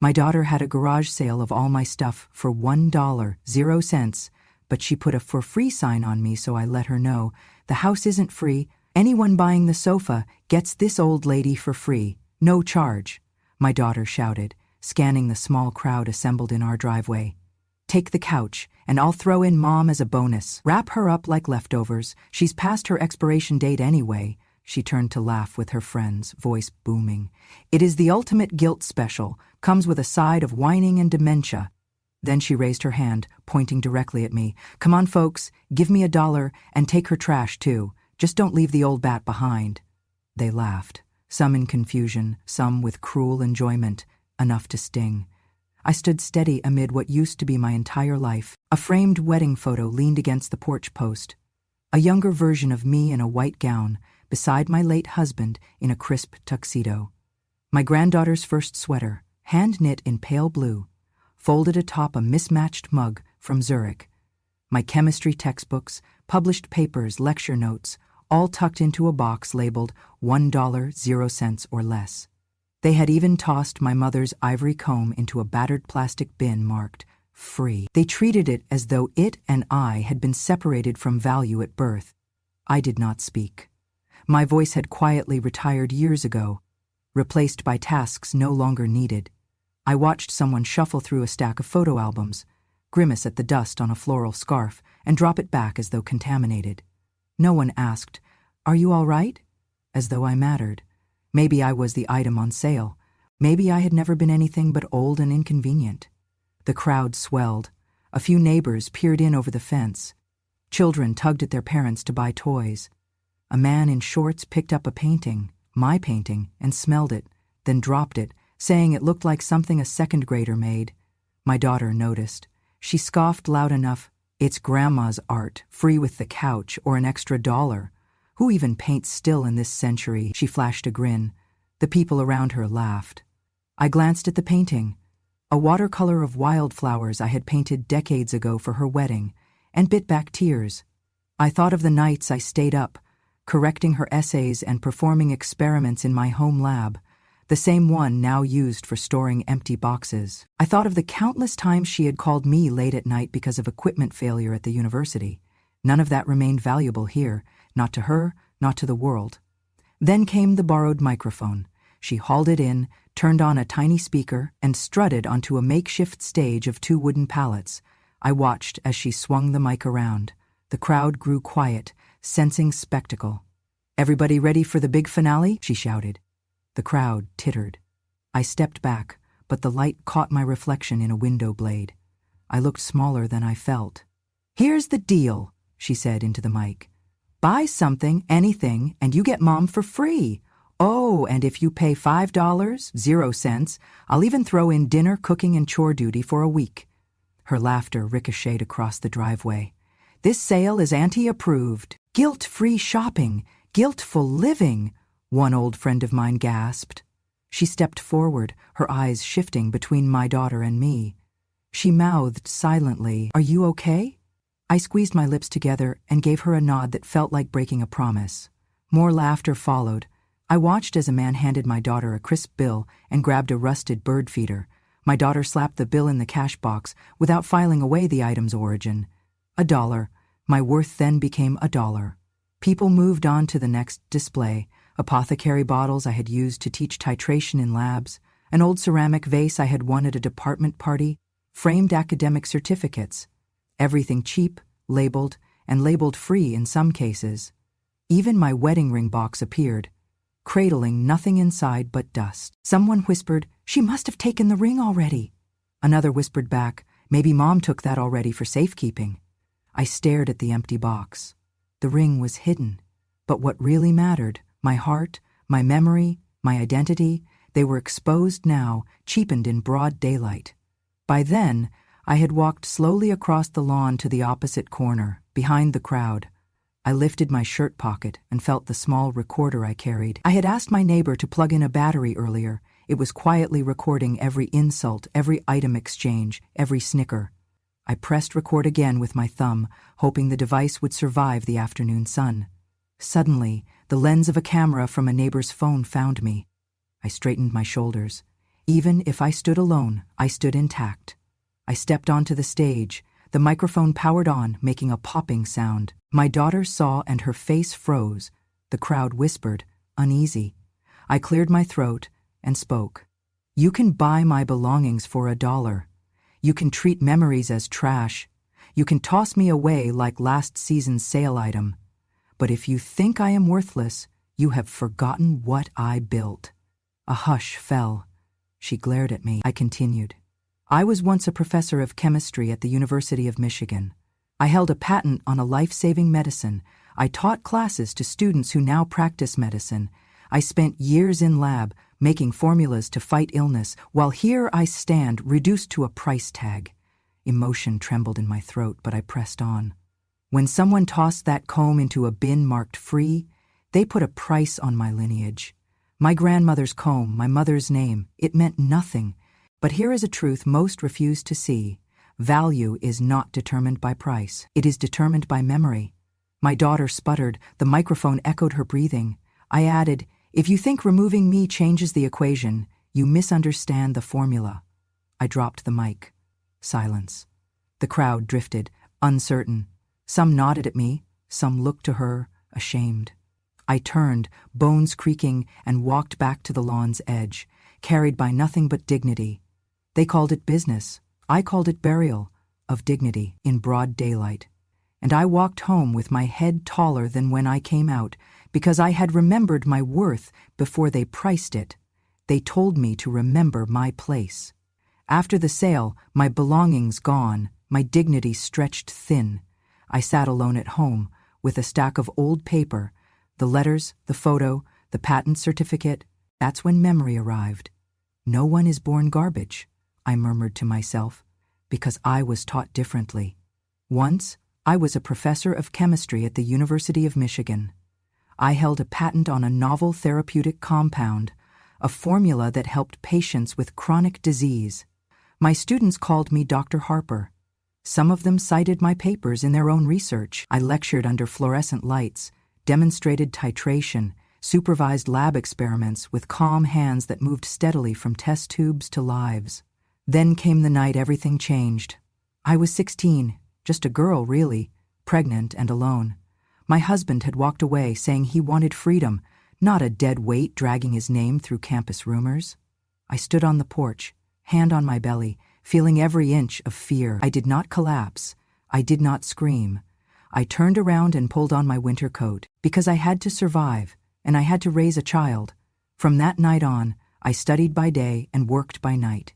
My daughter had a garage sale of all my stuff for $1.00, but she put a for free sign on me, so I let her know, the house isn't free. Anyone buying the sofa gets this old lady for free, no charge, my daughter shouted, scanning the small crowd assembled in our driveway. Take the couch, and I'll throw in Mom as a bonus. Wrap her up like leftovers. She's past her expiration date anyway. She turned to laugh with her friends, voice booming. It is the ultimate guilt special, comes with a side of whining and dementia. Then she raised her hand, pointing directly at me. Come on, folks, give me $1 and take her trash too. Just don't leave the old bat behind. They laughed, some in confusion, some with cruel enjoyment, enough to sting. I stood steady amid what used to be my entire life. A framed wedding photo leaned against the porch post. A younger version of me in a white gown, beside my late husband in a crisp tuxedo. My granddaughter's first sweater, hand-knit in pale blue, folded atop a mismatched mug from Zurich. My chemistry textbooks, published papers, lecture notes, all tucked into a box labeled $1.00 or less. They had even tossed my mother's ivory comb into a battered plastic bin marked free. They treated it as though it and I had been separated from value at birth. I did not speak. My voice had quietly retired years ago, replaced by tasks no longer needed. I watched someone shuffle through a stack of photo albums, grimace at the dust on a floral scarf, and drop it back as though contaminated. No one asked, "Are you all right?" As though I mattered. Maybe I was the item on sale. Maybe I had never been anything but old and inconvenient. The crowd swelled. A few neighbors peered in over the fence. Children tugged at their parents to buy toys. A man in shorts picked up a painting, my painting, and smelled it, then dropped it, saying it looked like something a second grader made. My daughter noticed. She scoffed loud enough, "It's Grandma's art, free with the couch or an extra $1. Who even paints still in this century?" She flashed a grin. The people around her laughed. I glanced at the painting, a watercolor of wildflowers I had painted decades ago for her wedding, and bit back tears. I thought of the nights I stayed up, correcting her essays and performing experiments in my home lab, the same one now used for storing empty boxes. I thought of the countless times she had called me late at night because of equipment failure at the university. None of that remained valuable here, not to her, not to the world. Then came the borrowed microphone. She hauled it in, turned on a tiny speaker, and strutted onto a makeshift stage of 2 wooden pallets. I watched as she swung the mic around. The crowd grew quiet, sensing spectacle. "Everybody ready for the big finale?" she shouted. The crowd tittered. I stepped back, but the light caught my reflection in a window blade. I looked smaller than I felt. "Here's the deal," she said into the mic. "Buy something, anything, and you get Mom for free. Oh, and if you pay $5.00, I'll even throw in dinner, cooking, and chore duty for a week." Her laughter ricocheted across the driveway. "This sale is auntie-approved. Guilt-free shopping, guilt-full living," one old friend of mine gasped. She stepped forward, her eyes shifting between my daughter and me. She mouthed silently, "Are you okay?" I squeezed my lips together and gave her a nod that felt like breaking a promise. More laughter followed. I watched as a man handed my daughter a crisp bill and grabbed a rusted bird feeder. My daughter slapped the bill in the cash box without filing away the item's origin. $1. My worth then became $1. People moved on to the next display. Apothecary bottles I had used to teach titration in labs, an old ceramic vase I had won at a department party, framed academic certificates. Everything cheap, labeled, and labeled free in some cases. Even my wedding ring box appeared, cradling nothing inside but dust. Someone whispered, "She must have taken the ring already." Another whispered back, "Maybe Mom took that already for safekeeping." I stared at the empty box. The ring was hidden, but what really mattered, my heart, my memory, my identity, they were exposed now, cheapened in broad daylight. By then, I had walked slowly across the lawn to the opposite corner, behind the crowd. I lifted my shirt pocket and felt the small recorder I carried. I had asked my neighbor to plug in a battery earlier. It was quietly recording every insult, every item exchange, every snicker. I pressed record again with my thumb, hoping the device would survive the afternoon sun. Suddenly, the lens of a camera from a neighbor's phone found me. I straightened my shoulders. Even if I stood alone, I stood intact. I stepped onto the stage. The microphone powered on, making a popping sound. My daughter saw and her face froze. The crowd whispered, uneasy. I cleared my throat and spoke. You can buy my belongings for $1. You can treat memories as trash. You can toss me away like last season's sale item. But if you think I am worthless, you have forgotten what I built. A hush fell. She glared at me. I continued. I was once a professor of chemistry at the University of Michigan. I held a patent on a life-saving medicine. I taught classes to students who now practice medicine. I spent years in lab, making formulas to fight illness, while here I stand, reduced to a price tag. Emotion trembled in my throat, but I pressed on. When someone tossed that comb into a bin marked free, they put a price on my lineage. My grandmother's comb, my mother's name, it meant nothing. But here is a truth most refuse to see. Value is not determined by price. It is determined by memory. My daughter sputtered. The microphone echoed her breathing. I added, if you think removing me changes the equation, you misunderstand the formula. I dropped the mic. Silence. The crowd drifted, uncertain. Some nodded at me, some looked to her, ashamed. I turned, bones creaking, and walked back to the lawn's edge, carried by nothing but dignity. They called it business. I called it burial of dignity in broad daylight. And I walked home with my head taller than when I came out, because I had remembered my worth before they priced it. They told me to remember my place. After the sale, my belongings gone, my dignity stretched thin. I sat alone at home with a stack of old paper, the letters, the photo, the patent certificate. That's when memory arrived. No one is born garbage, I murmured to myself, because I was taught differently. Once, I was a professor of chemistry at the University of Michigan. I held a patent on a novel therapeutic compound, a formula that helped patients with chronic disease. My students called me Dr. Harper. Some of them cited my papers in their own research. I lectured under fluorescent lights, demonstrated titration, supervised lab experiments with calm hands that moved steadily from test tubes to lives. Then came the night everything changed. I was 16, just a girl really, pregnant and alone. My husband had walked away saying he wanted freedom, not a dead weight dragging his name through campus rumors. I stood on the porch, hand on my belly, feeling every inch of fear. I did not collapse. I did not scream. I turned around and pulled on my winter coat, because I had to survive, and I had to raise a child. From that night on, I studied by day and worked by night.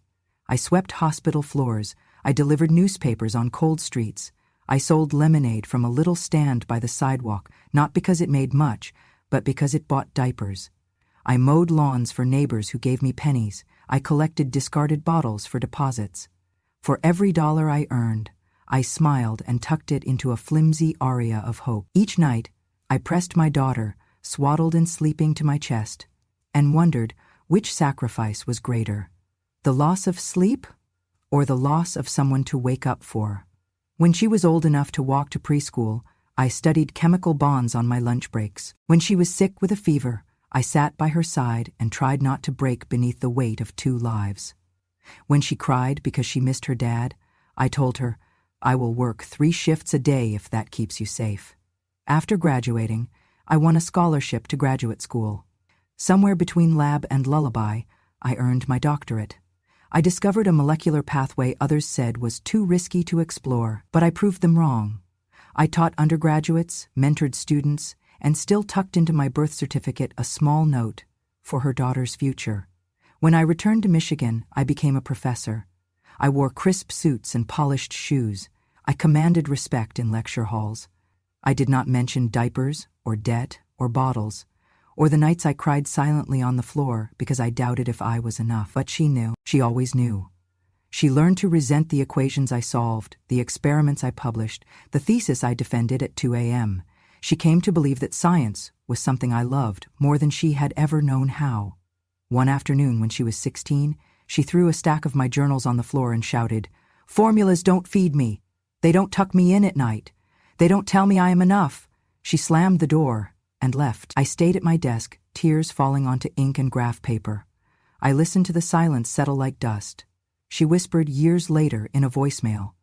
I swept hospital floors. I delivered newspapers on cold streets. I sold lemonade from a little stand by the sidewalk, not because it made much, but because it bought diapers. I mowed lawns for neighbors who gave me pennies. I collected discarded bottles for deposits. For every dollar I earned, I smiled and tucked it into a flimsy aria of hope. Each night, I pressed my daughter, swaddled and sleeping, to my chest, and wondered which sacrifice was greater, the loss of sleep or the loss of someone to wake up for. When she was old enough to walk to preschool, I studied chemical bonds on my lunch breaks. When she was sick with a fever, I sat by her side and tried not to break beneath the weight of 2 lives. When she cried because she missed her dad, I told her, I will work 3 shifts a day if that keeps you safe. After graduating, I won a scholarship to graduate school. Somewhere between lab and lullaby, I earned my doctorate. I discovered a molecular pathway others said was too risky to explore, but I proved them wrong. I taught undergraduates, mentored students, and still tucked into my birth certificate a small note for her daughter's future. When I returned to Michigan, I became a professor. I wore crisp suits and polished shoes. I commanded respect in lecture halls. I did not mention diapers or debt or bottles, or the nights I cried silently on the floor because I doubted if I was enough. But she knew. She always knew. She learned to resent the equations I solved, the experiments I published, the thesis I defended at 2 a.m. She came to believe that science was something I loved more than she had ever known how. One afternoon when she was 16, she threw a stack of my journals on the floor and shouted, "Formulas don't feed me. They don't tuck me in at night. They don't tell me I am enough." She slammed the door and left. I stayed at my desk, tears falling onto ink and graph paper. I listened to the silence settle like dust. She whispered years later in a voicemail,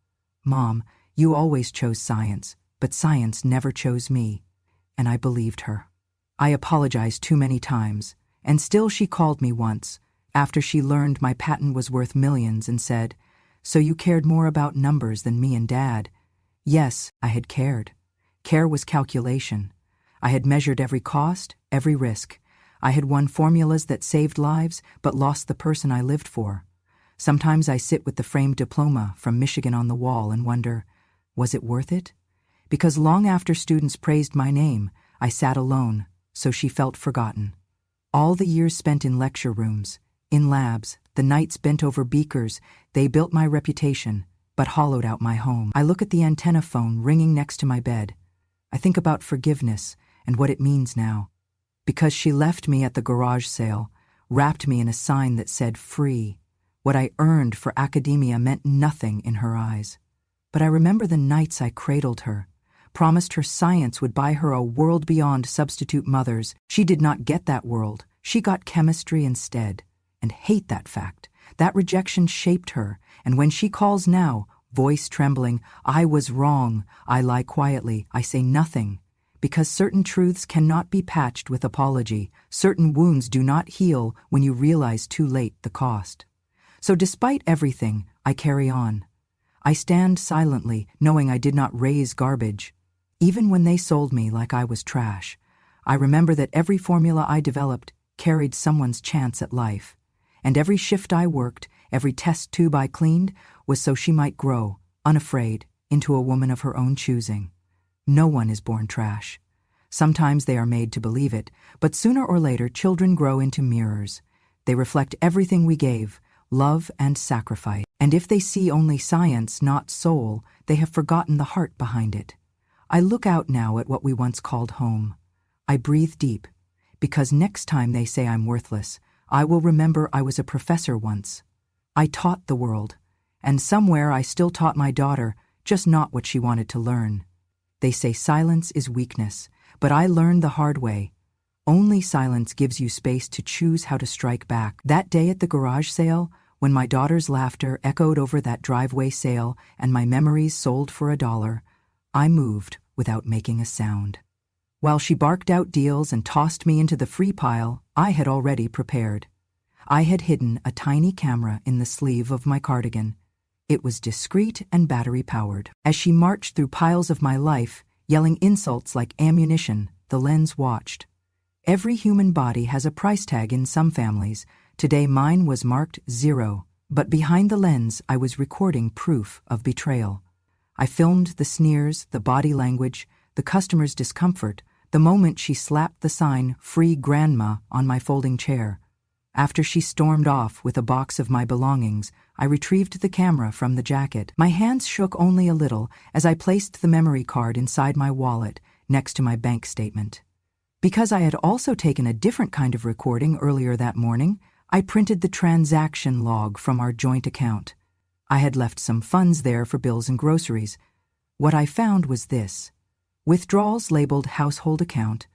"Mom, you always chose science, but science never chose me." And I believed her. I apologized too many times, and still she called me once, after she learned my patent was worth millions, and said, "So you cared more about numbers than me and Dad?" Yes, I had cared. Care was calculation. I had measured every cost, every risk. I had won formulas that saved lives but lost the person I lived for. Sometimes I sit with the framed diploma from Michigan on the wall and wonder, was it worth it? Because long after students praised my name, I sat alone, so she felt forgotten. All the years spent in lecture rooms, in labs, the nights bent over beakers, they built my reputation, but hollowed out my home. I look at the antenna phone ringing next to my bed. I think about forgiveness and what it means now. Because she left me at the garage sale, wrapped me in a sign that said free. What I earned for academia meant nothing in her eyes. But I remember the nights I cradled her, promised her science would buy her a world beyond substitute mothers. She did not get that world. She got chemistry instead. And hate that fact. That rejection shaped her, and when she calls now, voice trembling, I was wrong, I lie quietly, I say nothing. Because certain truths cannot be patched with apology. Certain wounds do not heal when you realize too late the cost. So despite everything, I carry on. I stand silently, knowing I did not raise garbage. Even when they sold me like I was trash, I remember that every formula I developed carried someone's chance at life. And every shift I worked, every test tube I cleaned, was so she might grow, unafraid, into a woman of her own choosing. No one is born trash. Sometimes they are made to believe it, but sooner or later children grow into mirrors. They reflect everything we gave, love and sacrifice. And if they see only science, not soul, they have forgotten the heart behind it. I look out now at what we once called home. I breathe deep, because next time they say I'm worthless, I will remember I was a professor once. I taught the world, and somewhere I still taught my daughter, just not what she wanted to learn. They say silence is weakness, but I learned the hard way. Only silence gives you space to choose how to strike back. That day at the garage sale, when my daughter's laughter echoed over that driveway sale and my memories sold for $1, I moved without making a sound. While she barked out deals and tossed me into the free pile, I had already prepared. I had hidden a tiny camera in the sleeve of my cardigan. It was discreet and battery-powered. As she marched through piles of my life, yelling insults like ammunition, the lens watched. Every human body has a price tag in some families. Today mine was marked 0, but behind the lens I was recording proof of betrayal. I filmed the sneers, the body language, the customer's discomfort, the moment she slapped the sign, "Free Grandma," on my folding chair. After she stormed off with a box of my belongings, I retrieved the camera from the jacket. My hands shook only a little as I placed the memory card inside my wallet next to my bank statement. Because I had also taken a different kind of recording earlier that morning, I printed the transaction log from our joint account. I had left some funds there for bills and groceries. What I found was this: withdrawals labeled household account.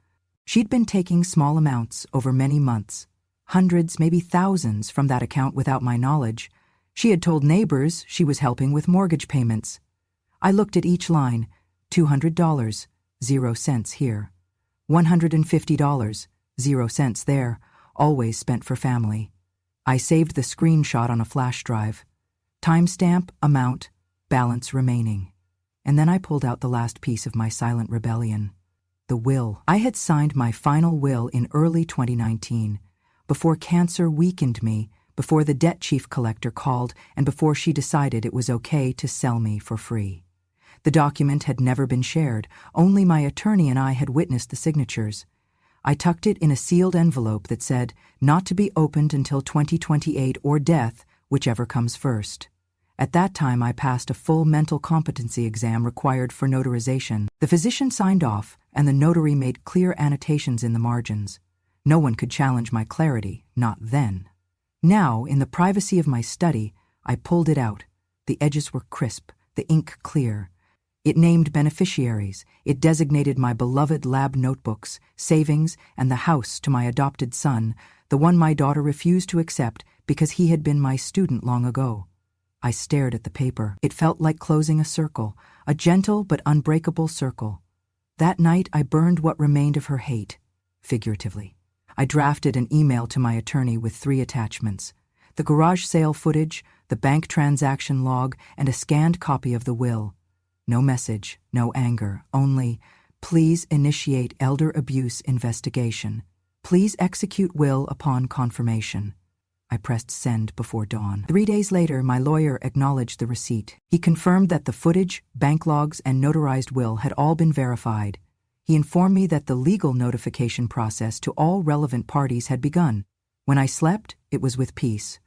She'd been taking small amounts over many months. Hundreds, maybe thousands from that account without my knowledge. She had told neighbors she was helping with mortgage payments. I looked at each line. $200, 0 cents here. $150, 0 cents there, always spent for family. I saved the screenshot on a flash drive. Timestamp, amount, balance remaining. And then I pulled out the last piece of my silent rebellion. The will. I had signed my final will in early 2019. Before cancer weakened me, before the debt chief collector called, and before she decided it was okay to sell me for free. The document had never been shared. Only my attorney and I had witnessed the signatures. I tucked it in a sealed envelope that said, not to be opened until 2028 or death, whichever comes first. At that time, I passed a full mental competency exam required for notarization. The physician signed off, and the notary made clear annotations in the margins. No one could challenge my clarity, not then. Now, in the privacy of my study, I pulled it out. The edges were crisp, the ink clear. It named beneficiaries. It designated my beloved lab notebooks, savings, and the house to my adopted son, the one my daughter refused to accept because he had been my student long ago. I stared at the paper. It felt like closing a circle, a gentle but unbreakable circle. That night I burned what remained of her hate, figuratively. I drafted an email to my attorney with 3 attachments: the garage sale footage, the bank transaction log, and a scanned copy of the will. No message, no anger, only, please initiate elder abuse investigation. Please execute will upon confirmation. I pressed send before dawn. 3 days later, my lawyer acknowledged the receipt. He confirmed that the footage, bank logs, and notarized will had all been verified. He informed me that the legal notification process to all relevant parties had begun. When I slept, it was with peace.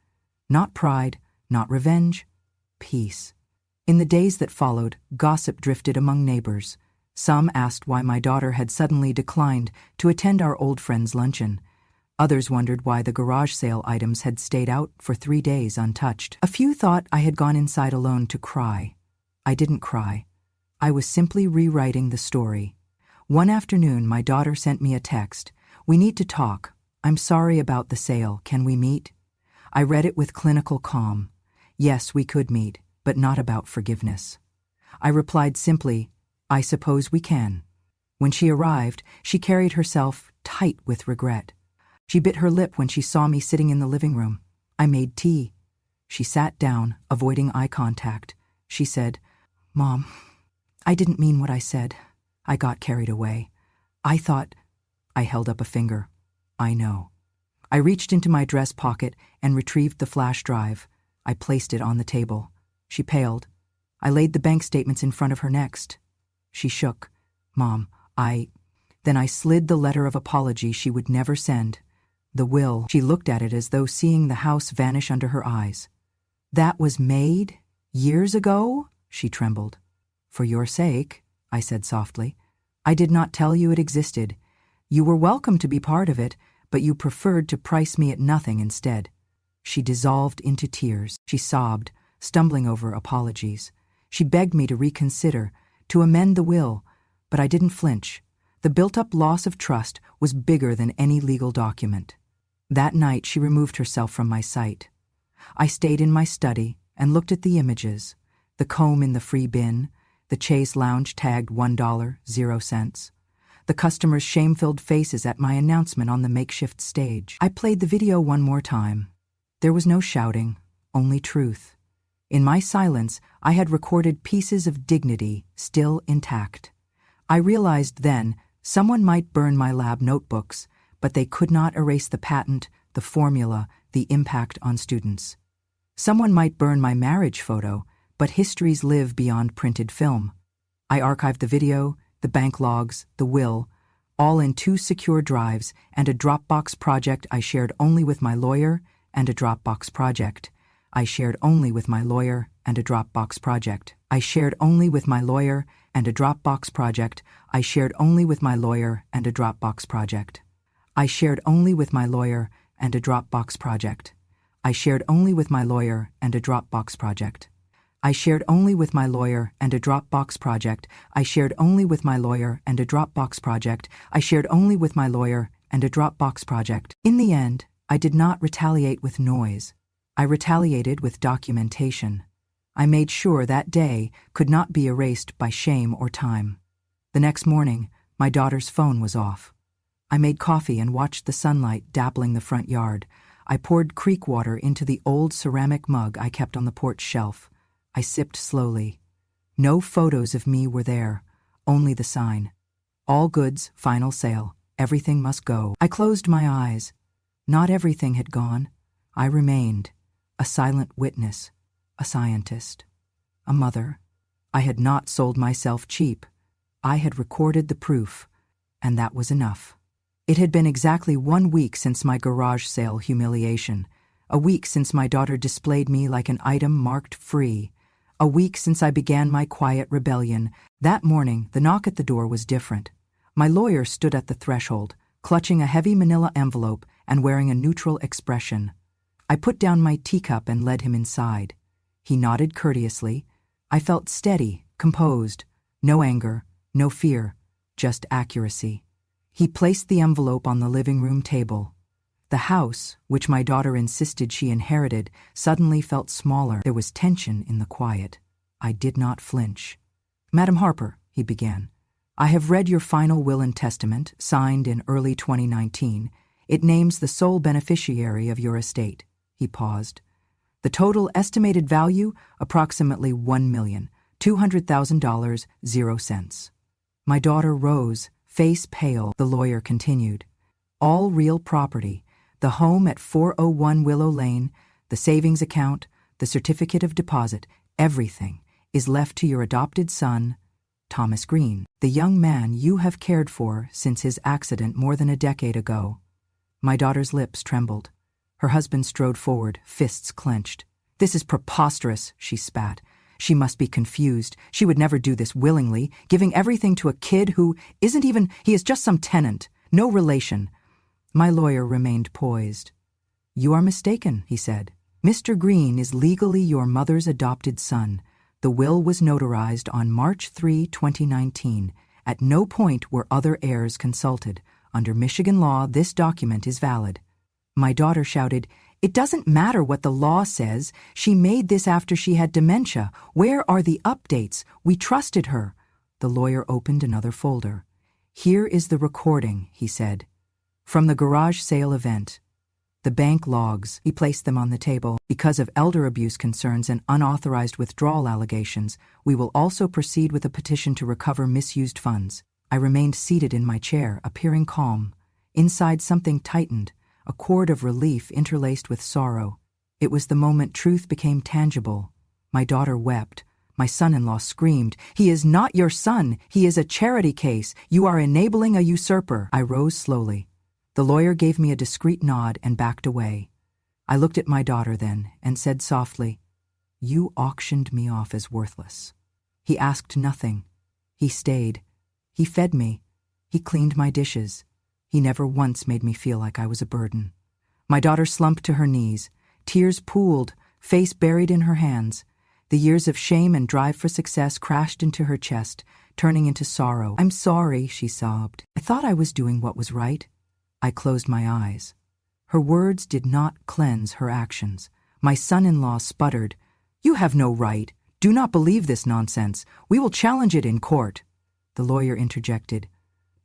Not pride, not revenge, peace. In the days that followed, gossip drifted among neighbors. Some asked why my daughter had suddenly declined to attend our old friend's luncheon. Others wondered why the garage sale items had stayed out for 3 days untouched. A few thought I had gone inside alone to cry. I didn't cry. I was simply rewriting the story. One afternoon, my daughter sent me a text. "We need to talk. I'm sorry about the sale. Can we meet?" I read it with clinical calm. Yes, we could meet, but not about forgiveness. I replied simply, "I suppose we can." When she arrived, she carried herself tight with regret. She bit her lip when she saw me sitting in the living room. I made tea. She sat down, avoiding eye contact. She said, "Mom, I didn't mean what I said. I got carried away. I thought—" I held up a finger. "I know." I reached into my dress pocket and retrieved the flash drive. I placed it on the table. She paled. I laid the bank statements in front of her next. She shook. "Mom, Then I slid the letter of apology she would never send. The will. She looked at it as though seeing the house vanish under her eyes. "That was made? Years ago?" She trembled. "For your sake," I said softly. "I did not tell you it existed. You were welcome to be part of it, but you preferred to price me at nothing instead." She dissolved into tears. She sobbed, stumbling over apologies. She begged me to reconsider, to amend the will, but I didn't flinch. The built-up loss of trust was bigger than any legal document. That night she removed herself from my sight. I stayed in my study and looked at the images, the comb in the free bin, the Chase lounge tagged $1.00, the customers' shame-filled faces at my announcement on the makeshift stage. I played the video one more time. There was no shouting, only truth. In my silence, I had recorded pieces of dignity still intact. I realized then someone might burn my lab notebooks, but they could not erase the patent, the formula, the impact on students. Someone might burn my marriage photo, but histories live beyond printed film. I archived the video, the bank logs, the will, all in 2 secure drives and a Dropbox project I shared only with my lawyer, and a Dropbox project I shared only with my lawyer, and a Dropbox project I shared only with my lawyer, and a Dropbox project I shared only with my lawyer, and a Dropbox project I shared only with my lawyer, and a Dropbox project I shared only with my lawyer, and a Dropbox project I shared only with my lawyer, and a Dropbox project I shared only with my lawyer, and a Dropbox project I shared only with my lawyer, and a Dropbox project. In the end, I did not retaliate with noise. I retaliated with documentation. I made sure that day could not be erased by shame or time. The next morning, my daughter's phone was off. I made coffee and watched the sunlight dappling the front yard. I poured creek water into the old ceramic mug I kept on the porch shelf. I sipped slowly. No photos of me were there, only the sign. All goods, final sale. Everything must go. I closed my eyes. Not everything had gone. I remained, a silent witness, a scientist, a mother. I had not sold myself cheap. I had recorded the proof, and that was enough. It had been exactly 1 week since my garage sale humiliation, a week since my daughter displayed me like an item marked free, a week since I began my quiet rebellion. That morning, the knock at the door was different. My lawyer stood at the threshold, clutching a heavy manila envelope and wearing a neutral expression. I put down my teacup and led him inside. He nodded courteously. I felt steady, composed. No anger, no fear, just accuracy. He placed the envelope on the living room table. The house, which my daughter insisted she inherited, suddenly felt smaller. There was tension in the quiet. I did not flinch. "Madam Harper," he began, "I have read your final will and testament, signed in early 2019. It names the sole beneficiary of your estate." He paused. "The total estimated value, approximately $1,200,000, 0 cents. My daughter rose, face pale. The lawyer continued. "All real property, the home at 401 Willow Lane, the savings account, the certificate of deposit, everything is left to your adopted son, Thomas Green, the young man you have cared for since his accident more than a decade ago." My daughter's lips trembled. Her husband strode forward, fists clenched. "This is preposterous," she spat. "She must be confused. She would never do this willingly, giving everything to a kid who isn't even, he is just some tenant, no relation." My lawyer remained poised. "You are mistaken," he said. "Mr. Green is legally your mother's adopted son. The will was notarized on March 3, 2019. At no point were other heirs consulted. Under Michigan law, this document is valid." My daughter shouted, "It doesn't matter what the law says. She made this after she had dementia. Where are the updates? We trusted her." The lawyer opened another folder. "Here is the recording," he said. "From the garage sale event. The bank logs." He placed them on the table. "Because of elder abuse concerns and unauthorized withdrawal allegations, we will also proceed with a petition to recover misused funds." I remained seated in my chair, appearing calm. Inside, something tightened, a cord of relief interlaced with sorrow. It was the moment truth became tangible. My daughter wept. My son-in-law screamed, "He is not your son. He is a charity case. You are enabling a usurper." I rose slowly. The lawyer gave me a discreet nod and backed away. I looked at my daughter then and said softly, "You auctioned me off as worthless." He asked nothing. He stayed. He fed me. He cleaned my dishes. He never once made me feel like I was a burden. My daughter slumped to her knees. Tears pooled, face buried in her hands. The years of shame and drive for success crashed into her chest, turning into sorrow. "I'm sorry," she sobbed. "I thought I was doing what was right." I closed my eyes. Her words did not cleanse her actions. My son-in-law sputtered, "You have no right. Do not believe this nonsense. We will challenge it in court." The lawyer interjected,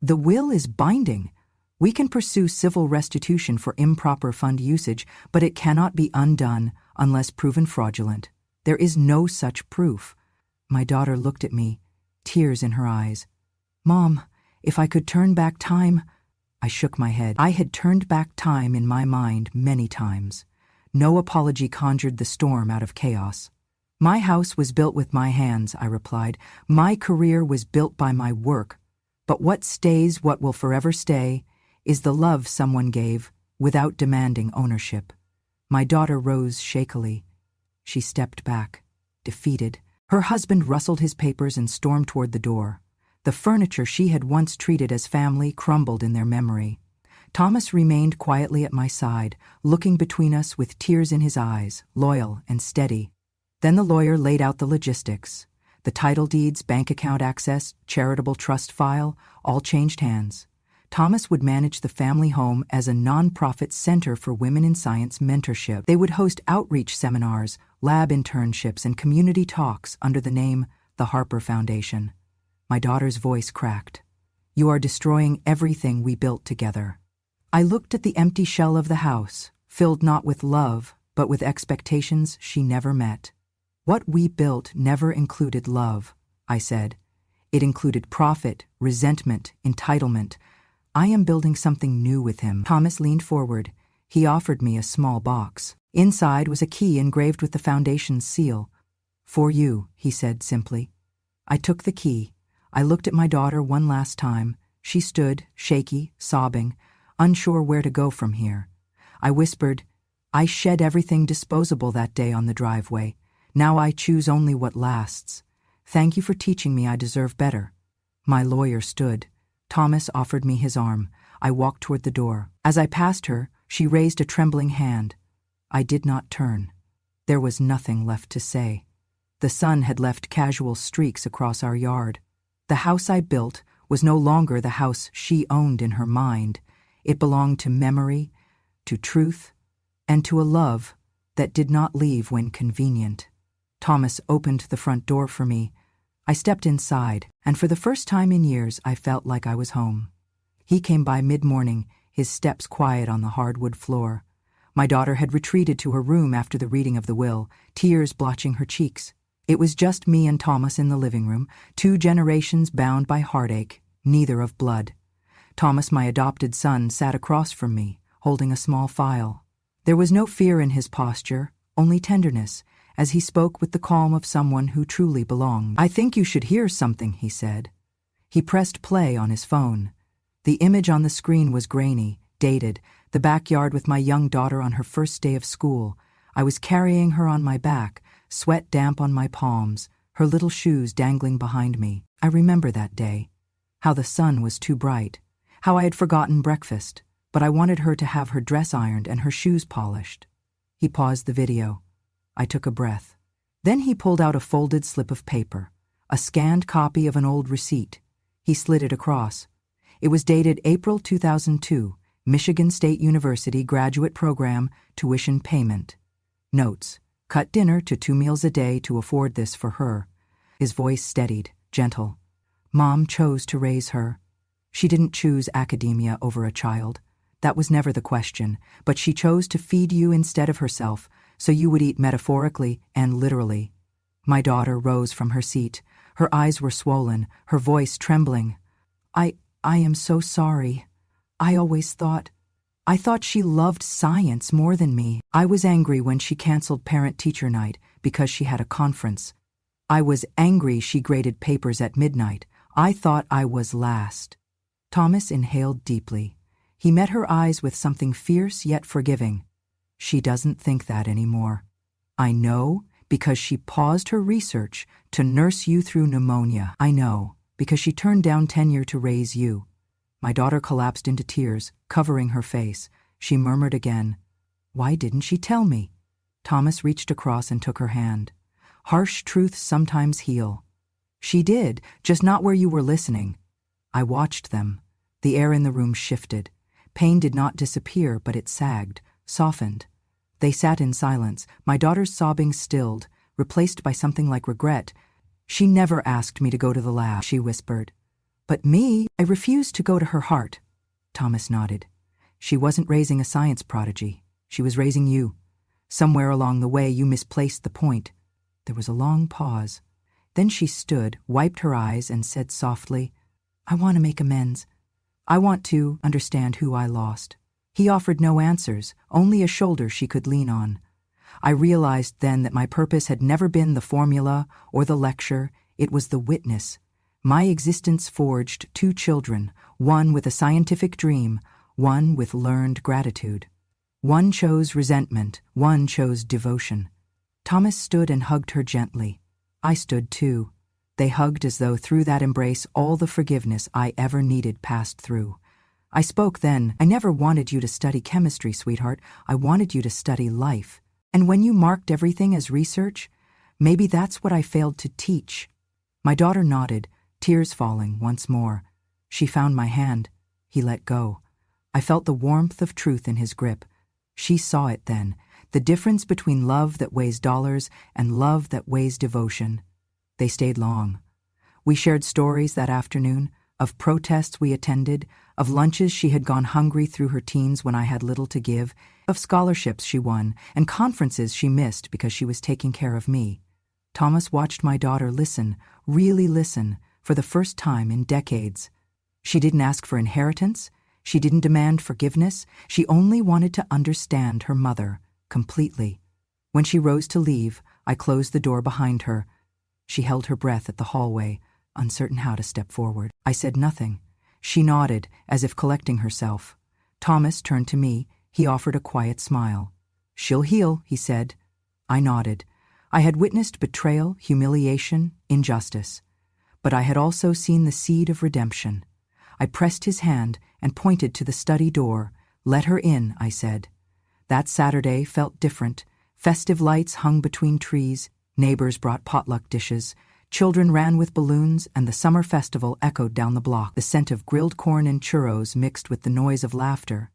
"The will is binding. We can pursue civil restitution for improper fund usage, but it cannot be undone unless proven fraudulent. There is no such proof." My daughter looked at me, tears in her eyes. "Mom, if I could turn back time—" I shook my head. I had turned back time in my mind many times. No apology conjured the storm out of chaos. "My house was built with my hands," I replied. "My career was built by my work. But what stays, what will forever stay, is the love someone gave without demanding ownership." My daughter rose shakily. She stepped back, defeated. Her husband rustled his papers and stormed toward the door. The furniture she had once treated as family crumbled in their memory. Thomas remained quietly at my side, looking between us with tears in his eyes, loyal and steady. Then the lawyer laid out the logistics. The title deeds, bank account access, charitable trust file, all changed hands. Thomas would manage the family home as a non-profit center for women in science mentorship. They would host outreach seminars, lab internships, and community talks under the name the Harper Foundation. My daughter's voice cracked. "You are destroying everything we built together." I looked at the empty shell of the house, filled not with love, but with expectations she never met. "What we built never included love," I said. "It included profit, resentment, entitlement. I am building something new with him." Thomas leaned forward. He offered me a small box. Inside was a key engraved with the foundation's seal. "For you," he said simply. I took the key. I looked at my daughter one last time. She stood, shaky, sobbing, unsure where to go from here. I whispered, "I shed everything disposable that day on the driveway. Now I choose only what lasts. Thank you for teaching me I deserve better." My lawyer stood. Thomas offered me his arm. I walked toward the door. As I passed her, she raised a trembling hand. I did not turn. There was nothing left to say. The sun had left casual streaks across our yard. The house I built was no longer the house she owned in her mind. It belonged to memory, to truth, and to a love that did not leave when convenient. Thomas opened the front door for me. I stepped inside, and for the first time in years I felt like I was home. He came by mid-morning, his steps quiet on the hardwood floor. My daughter had retreated to her room after the reading of the will, tears blotching her cheeks. It was just me and Thomas in the living room, 2 generations bound by heartache, neither of blood. Thomas, my adopted son, sat across from me, holding a small file. There was no fear in his posture, only tenderness, as he spoke with the calm of someone who truly belonged. "I think you should hear something," he said. He pressed play on his phone. The image on the screen was grainy, dated, the backyard with my young daughter on her first day of school. I was carrying her on my back, sweat damp on my palms, her little shoes dangling behind me. I remember that day. How the sun was too bright. How I had forgotten breakfast, but I wanted her to have her dress ironed and her shoes polished. He paused the video. I took a breath. Then he pulled out a folded slip of paper, a scanned copy of an old receipt. He slid it across. It was dated April 2002, Michigan State University Graduate Program, tuition payment. Notes: cut dinner to 2 meals a day to afford this for her. His voice steadied, gentle. Mom chose to raise her. She didn't choose academia over a child. That was never the question, but she chose to feed you instead of herself, so you would eat metaphorically and literally. My daughter rose from her seat. Her eyes were swollen, her voice trembling. I am so sorry. I thought she loved science more than me. I was angry when she canceled parent-teacher night because she had a conference. I was angry she graded papers at midnight. I thought I was last. Thomas inhaled deeply. He met her eyes with something fierce yet forgiving. She doesn't think that anymore. I know, because she paused her research to nurse you through pneumonia. I know, because she turned down tenure to raise you. My daughter collapsed into tears, covering her face. She murmured again, "Why didn't she tell me?" Thomas reached across and took her hand. Harsh truths sometimes heal. She did, just not where you were listening. I watched them. The air in the room shifted. Pain did not disappear, but it sagged, softened. They sat in silence, my daughter's sobbing stilled, replaced by something like regret. "She never asked me to go to the lab," she whispered. "But me, I refused to go to her heart." Thomas nodded. "She wasn't raising a science prodigy. She was raising you. Somewhere along the way you misplaced the point." There was a long pause. Then she stood, wiped her eyes, and said softly, "I want to make amends. I want to understand who I lost." He offered no answers, only a shoulder she could lean on. I realized then that my purpose had never been the formula or the lecture, it was the witness. My existence forged 2 children, one with a scientific dream, one with learned gratitude. One chose resentment, one chose devotion. Thomas stood and hugged her gently. I stood too. They hugged as though through that embrace all the forgiveness I ever needed passed through. I spoke then. "I never wanted you to study chemistry, sweetheart. I wanted you to study life. And when you marked everything as research, maybe that's what I failed to teach." My daughter nodded, tears falling once more. She found my hand. He let go. I felt the warmth of truth in his grip. She saw it then, the difference between love that weighs dollars and love that weighs devotion. They stayed long. We shared stories that afternoon, of protests we attended, of lunches she had gone hungry through her teens when I had little to give, of scholarships she won, and conferences she missed because she was taking care of me. Thomas watched my daughter listen, really listen, for the first time in decades. She didn't ask for inheritance. She didn't demand forgiveness. She only wanted to understand her mother, completely. When she rose to leave, I closed the door behind her. She held her breath at the hallway, uncertain how to step forward. I said nothing. She nodded, as if collecting herself. Thomas turned to me. He offered a quiet smile. "She'll heal," he said. I nodded. I had witnessed betrayal, humiliation, injustice. But I had also seen the seed of redemption. I pressed his hand and pointed to the study door. "Let her in," I said. That Saturday felt different. Festive lights hung between trees. Neighbors brought potluck dishes. Children ran with balloons, and the summer festival echoed down the block, the scent of grilled corn and churros mixed with the noise of laughter.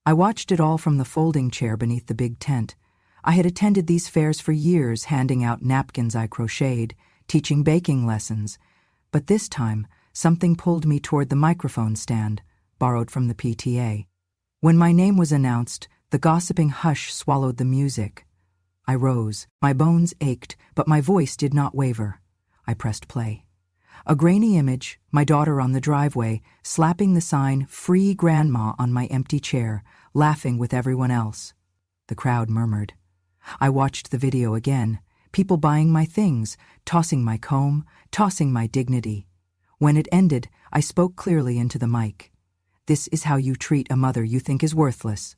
I watched it all from the folding chair beneath the big tent. I had attended these fairs for years, handing out napkins I crocheted, teaching baking lessons. But this time, something pulled me toward the microphone stand, borrowed from the PTA. When my name was announced, the gossiping hush swallowed the music. I rose. My bones ached, but my voice did not waver. I pressed play. A grainy image, my daughter on the driveway, slapping the sign "Free Grandma" on my empty chair, laughing with everyone else. The crowd murmured. I watched the video again, people buying my things, tossing my comb, tossing my dignity. When it ended, I spoke clearly into the mic. "This is how you treat a mother you think is worthless."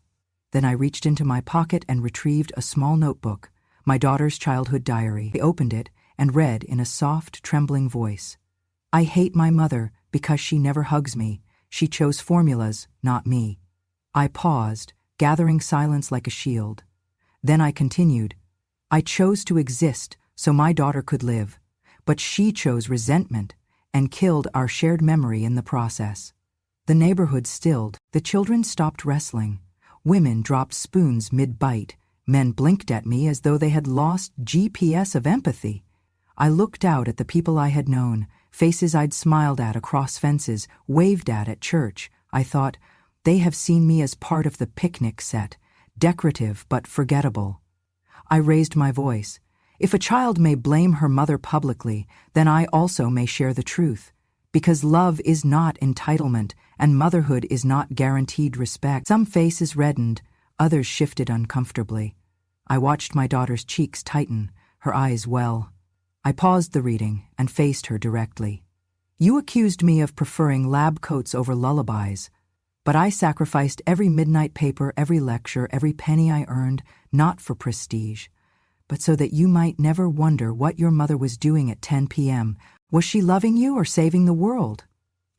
Then I reached into my pocket and retrieved a small notebook, my daughter's childhood diary. I opened it and read in a soft, trembling voice. "I hate my mother because she never hugs me. She chose formulas, not me." I paused, gathering silence like a shield. Then I continued. "I chose to exist so my daughter could live, but she chose resentment and killed our shared memory in the process." The neighborhood stilled. The children stopped wrestling. Women dropped spoons mid-bite. Men blinked at me as though they had lost GPS of empathy. I looked out at the people I had known, faces I'd smiled at across fences, waved at church. I thought, they have seen me as part of the picnic set, decorative but forgettable. I raised my voice. If a child may blame her mother publicly, then I also may share the truth. Because love is not entitlement, and motherhood is not guaranteed respect. Some faces reddened, others shifted uncomfortably. I watched my daughter's cheeks tighten, her eyes well. I paused the reading and faced her directly. "You accused me of preferring lab coats over lullabies, but I sacrificed every midnight paper, every lecture, every penny I earned, not for prestige, but so that you might never wonder what your mother was doing at 10 p.m. Was she loving you or saving the world?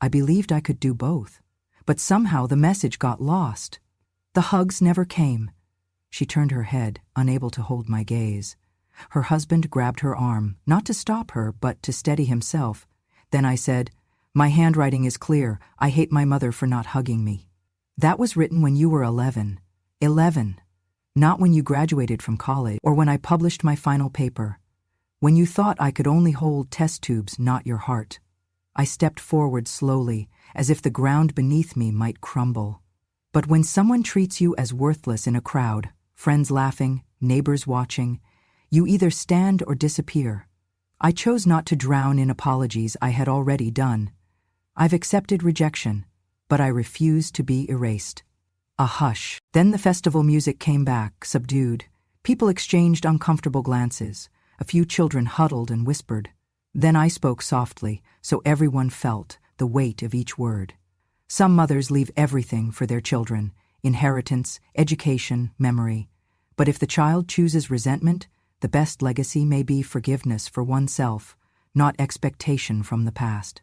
I believed I could do both, but somehow the message got lost. The hugs never came." She turned her head, unable to hold my gaze. Her husband grabbed her arm, not to stop her, but to steady himself. Then I said, "My handwriting is clear. I hate my mother for not hugging me." "That was written when you were 11. 11. Not when you graduated from college or when I published my final paper. When you thought I could only hold test tubes, not your heart." I stepped forward slowly, as if the ground beneath me might crumble. But when someone treats you as worthless in a crowd, friends laughing, neighbors watching, you either stand or disappear. I chose not to drown in apologies I had already done. I've accepted rejection, but I refuse to be erased. A hush. Then the festival music came back, subdued. People exchanged uncomfortable glances. A few children huddled and whispered. Then I spoke softly, so everyone felt the weight of each word. Some mothers leave everything for their children: inheritance, education, memory. But if the child chooses resentment, the best legacy may be forgiveness for oneself, not expectation from the past.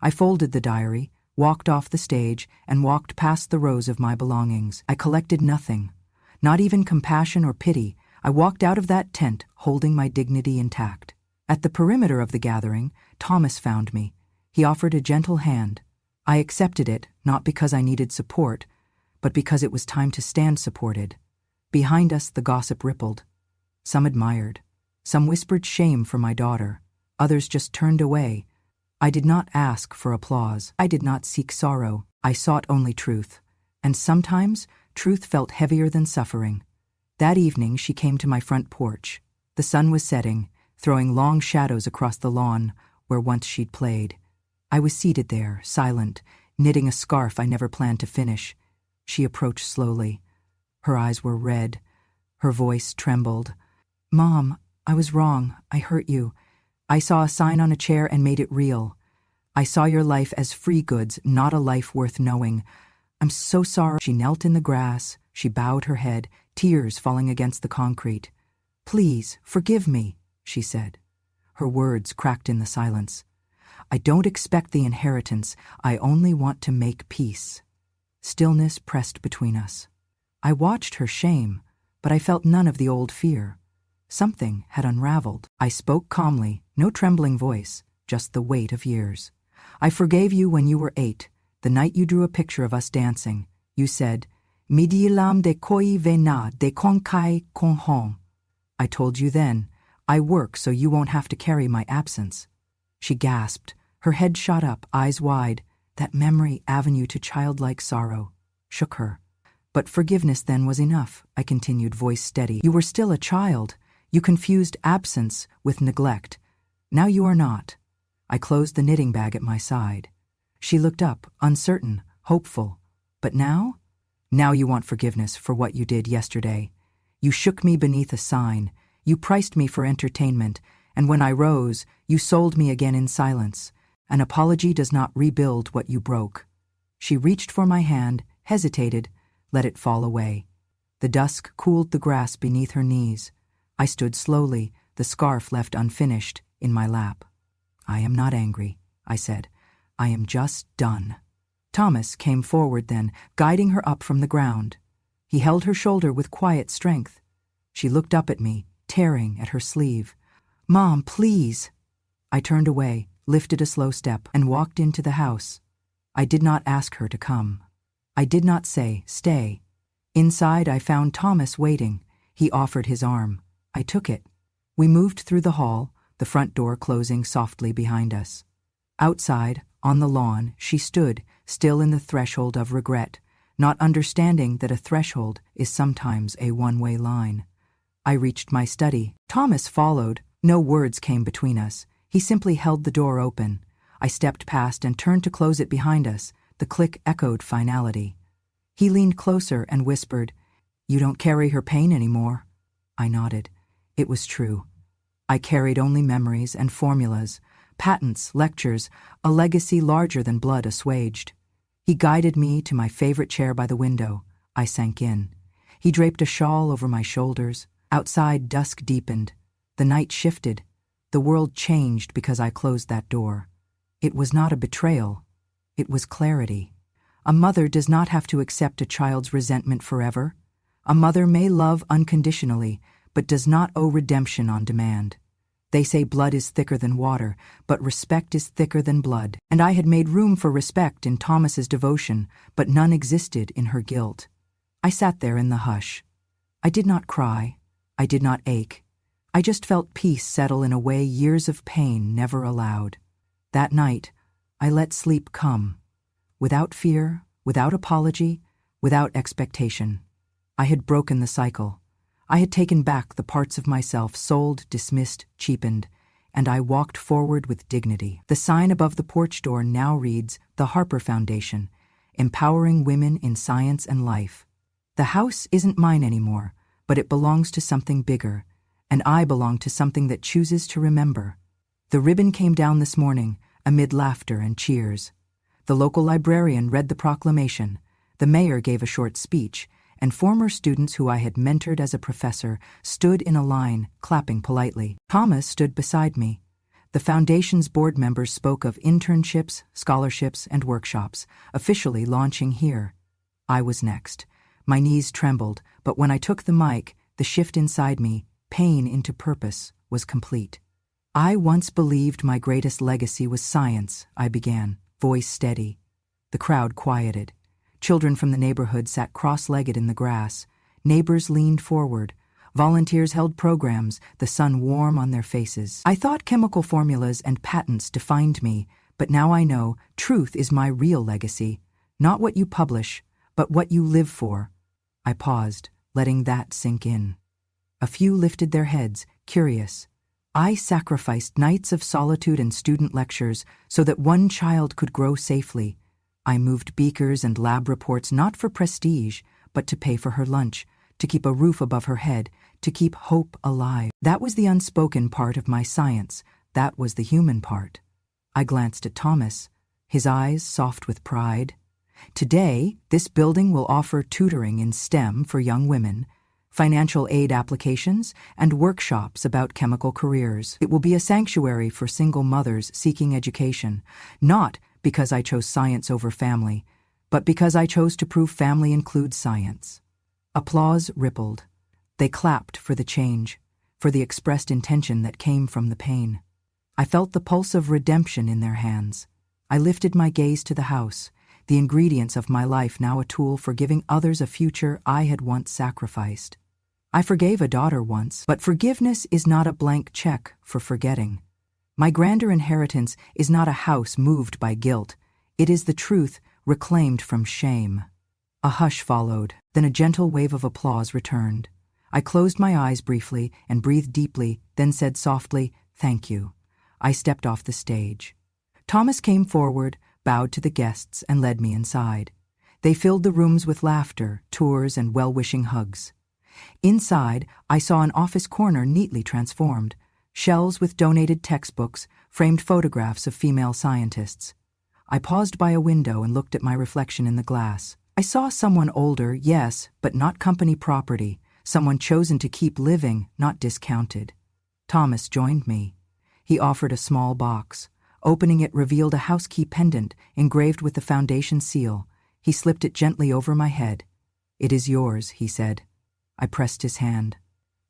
I folded the diary, walked off the stage, and walked past the rows of my belongings. I collected nothing, not even compassion or pity. I walked out of that tent, holding my dignity intact. At the perimeter of the gathering, Thomas found me. He offered a gentle hand. I accepted it, not because I needed support, but because it was time to stand supported. Behind us, the gossip rippled. Some admired. Some whispered shame for my daughter. Others just turned away. I did not ask for applause. I did not seek sorrow. I sought only truth. And sometimes, truth felt heavier than suffering. That evening, she came to my front porch. The sun was setting, throwing long shadows across the lawn where once she'd played. I was seated there, silent, knitting a scarf I never planned to finish. She approached slowly. Her eyes were red. Her voice trembled. "Mom, I was wrong. I hurt you. I saw a sign on a chair and made it real. I saw your life as free goods, not a life worth knowing. I'm so sorry." She knelt in the grass. She bowed her head, tears falling against the concrete. "Please, forgive me," she said. Her words cracked in the silence. "I don't expect the inheritance. I only want to make peace." Stillness pressed between us. I watched her shame, but I felt none of the old fear. Something had unraveled. I spoke calmly, no trembling voice, just the weight of years. "I forgave you when you were 8, the night you drew a picture of us dancing. You said, Midilam de koi vena de konkai konghong. I told you then, I work so you won't have to carry my absence. She gasped, her head shot up, eyes wide. That memory, avenue to childlike sorrow, shook her. But forgiveness then was enough, I continued, voice steady. You were still a child. You confused absence with neglect. Now you are not. I closed the knitting bag at my side. She looked up, uncertain, hopeful. But now? Now you want forgiveness for what you did yesterday. You shook me beneath a sign. You priced me for entertainment. And when I rose, you sold me again in silence. An apology does not rebuild what you broke. She reached for my hand, hesitated, let it fall away. The dusk cooled the grass beneath her knees. I stood slowly, the scarf left unfinished, in my lap. I am not angry, I said. I am just done. Thomas came forward then, guiding her up from the ground. He held her shoulder with quiet strength. She looked up at me, tearing at her sleeve. Mom, please. I turned away, lifted a slow step, and walked into the house. I did not ask her to come. I did not say, stay. Inside, I found Thomas waiting. He offered his arm. I took it. We moved through the hall, the front door closing softly behind us. Outside, on the lawn, she stood, still in the threshold of regret, not understanding that a threshold is sometimes a one-way line. I reached my study. Thomas followed. No words came between us. He simply held the door open. I stepped past and turned to close it behind us. The click echoed finality. He leaned closer and whispered, "You don't carry her pain anymore." I nodded. It was true. I carried only memories and formulas, patents, lectures, a legacy larger than blood assuaged. He guided me to my favorite chair by the window. I sank in. He draped a shawl over my shoulders. Outside, dusk deepened. The night shifted. The world changed because I closed that door. It was not a betrayal. It was clarity. A mother does not have to accept a child's resentment forever. A mother may love unconditionally, but does not owe redemption on demand. They say blood is thicker than water, but respect is thicker than blood. And I had made room for respect in Thomas's devotion, but none existed in her guilt. I sat there in the hush. I did not cry. I did not ache. I just felt peace settle in a way years of pain never allowed. That night, I let sleep come. Without fear, without apology, without expectation. I had broken the cycle. I had taken back the parts of myself sold, dismissed, cheapened, and I walked forward with dignity. The sign above the porch door now reads, "The Harper Foundation, Empowering Women in Science and Life." The house isn't mine anymore, but it belongs to something bigger, and I belong to something that chooses to remember. The ribbon came down this morning, amid laughter and cheers. The local librarian read the proclamation, the mayor gave a short speech, and former students who I had mentored as a professor stood in a line, clapping politely. Thomas stood beside me. The foundation's board members spoke of internships, scholarships, and workshops, officially launching here. I was next. My knees trembled, but when I took the mic, the shift inside me, pain into purpose, was complete. I once believed my greatest legacy was science, I began, voice steady. The crowd quieted. Children from the neighborhood sat cross-legged in the grass. Neighbors leaned forward. Volunteers held programs, the sun warm on their faces. I thought chemical formulas and patents defined me, but now I know truth is my real legacy. Not what you publish, but what you live for. I paused, letting that sink in. A few lifted their heads, curious. I sacrificed nights of solitude and student lectures so that one child could grow safely. I moved beakers and lab reports not for prestige, but to pay for her lunch, to keep a roof above her head, to keep hope alive. That was the unspoken part of my science. That was the human part. I glanced at Thomas, his eyes soft with pride. Today, this building will offer tutoring in STEM for young women, financial aid applications, and workshops about chemical careers. It will be a sanctuary for single mothers seeking education, not because I chose science over family, but because I chose to prove family includes science. Applause rippled. They clapped for the change, for the expressed intention that came from the pain. I felt the pulse of redemption in their hands. I lifted my gaze to the house. the ingredients of my life now a tool for giving others a future I had once sacrificed. I forgave a daughter once, but forgiveness is not a blank check for forgetting. My grander inheritance is not a house moved by guilt. It is the truth reclaimed from shame. A hush followed, then a gentle wave of applause returned. I closed my eyes briefly and breathed deeply, then said softly, "Thank you." I stepped off the stage. Thomas came forward, bowed to the guests, and led me inside. They filled the rooms with laughter, tours, and well-wishing hugs. Inside, I saw an office corner neatly transformed, shelves with donated textbooks, framed photographs of female scientists. I paused by a window and looked at my reflection in the glass. I saw someone older, yes, but not company property, someone chosen to keep living, not discounted. Thomas joined me. He offered a small box. Opening it revealed a house key pendant engraved with the foundation seal. He slipped it gently over my head. "It is yours," he said. I pressed his hand.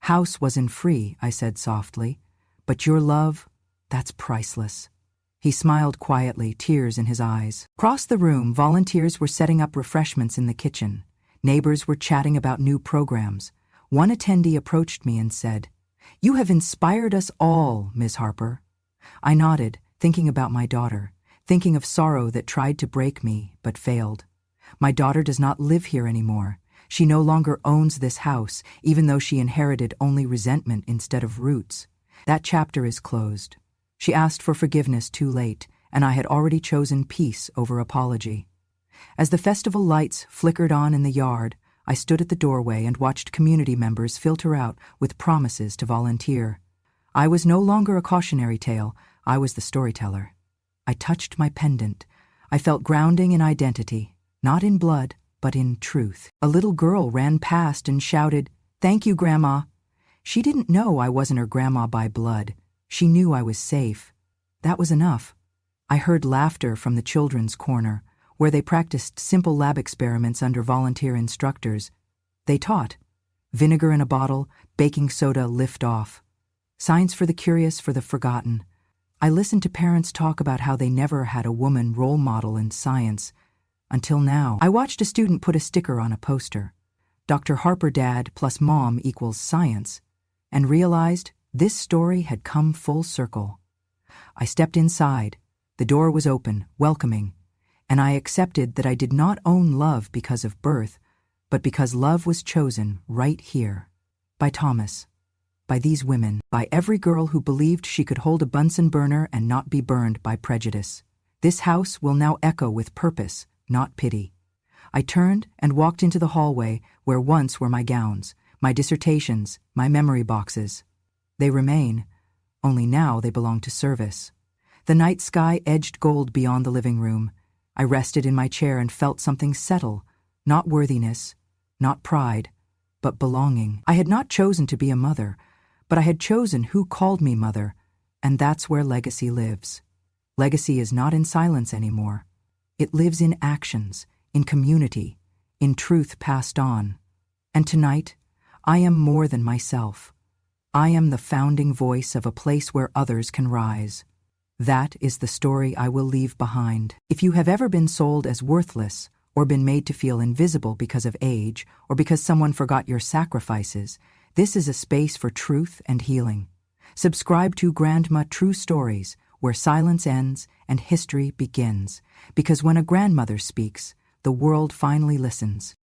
"House wasn't free," I said softly. "But your love, that's priceless." He smiled quietly, tears in his eyes. Across the room, volunteers were setting up refreshments in the kitchen. Neighbors were chatting about new programs. One attendee approached me and said, "You have inspired us all, Ms. Harper." I nodded, thinking about my daughter, thinking of sorrow that tried to break me but failed. My daughter does not live here anymore. She no longer owns this house, even though she inherited only resentment instead of roots. That chapter is closed. She asked for forgiveness too late, and I had already chosen peace over apology. As the festival lights flickered on in the yard, I stood at the doorway and watched community members filter out with promises to volunteer. I was no longer a cautionary tale, I was the storyteller. I touched my pendant. I felt grounding in identity, not in blood, but in truth. A little girl ran past and shouted, "Thank you, Grandma." She didn't know I wasn't her grandma by blood. She knew I was safe. That was enough. I heard laughter from the children's corner, where they practiced simple lab experiments under volunteer instructors. They taught. Vinegar in a bottle, baking soda lift off. Science for the curious, for the forgotten. I listened to parents talk about how they never had a woman role model in science. Until now, I watched a student put a sticker on a poster. Dr. Harper Dad plus Mom equals science, and realized this story had come full circle. I stepped inside. The door was open, welcoming, and I accepted that I did not own love because of birth, but because love was chosen right here. By Thomas. By these women. By every girl who believed she could hold a Bunsen burner and not be burned by prejudice. This house will now echo with purpose, not pity. I turned and walked into the hallway where once were my gowns, my dissertations, my memory boxes. They remain, only now they belong to service. The night sky edged gold beyond the living room. I rested in my chair and felt something settle, not worthiness, not pride, but belonging. I had not chosen to be a mother, but I had chosen who called me mother, and that's where legacy lives. Legacy is not in silence anymore. It lives in actions, in community, in truth passed on. And tonight, I am more than myself. I am the founding voice of a place where others can rise. That is the story I will leave behind. If you have ever been sold as worthless, or been made to feel invisible because of age, or because someone forgot your sacrifices, this is a space for truth and healing. Subscribe to Grandma True Stories, where silence ends and history begins. Because when a grandmother speaks, the world finally listens.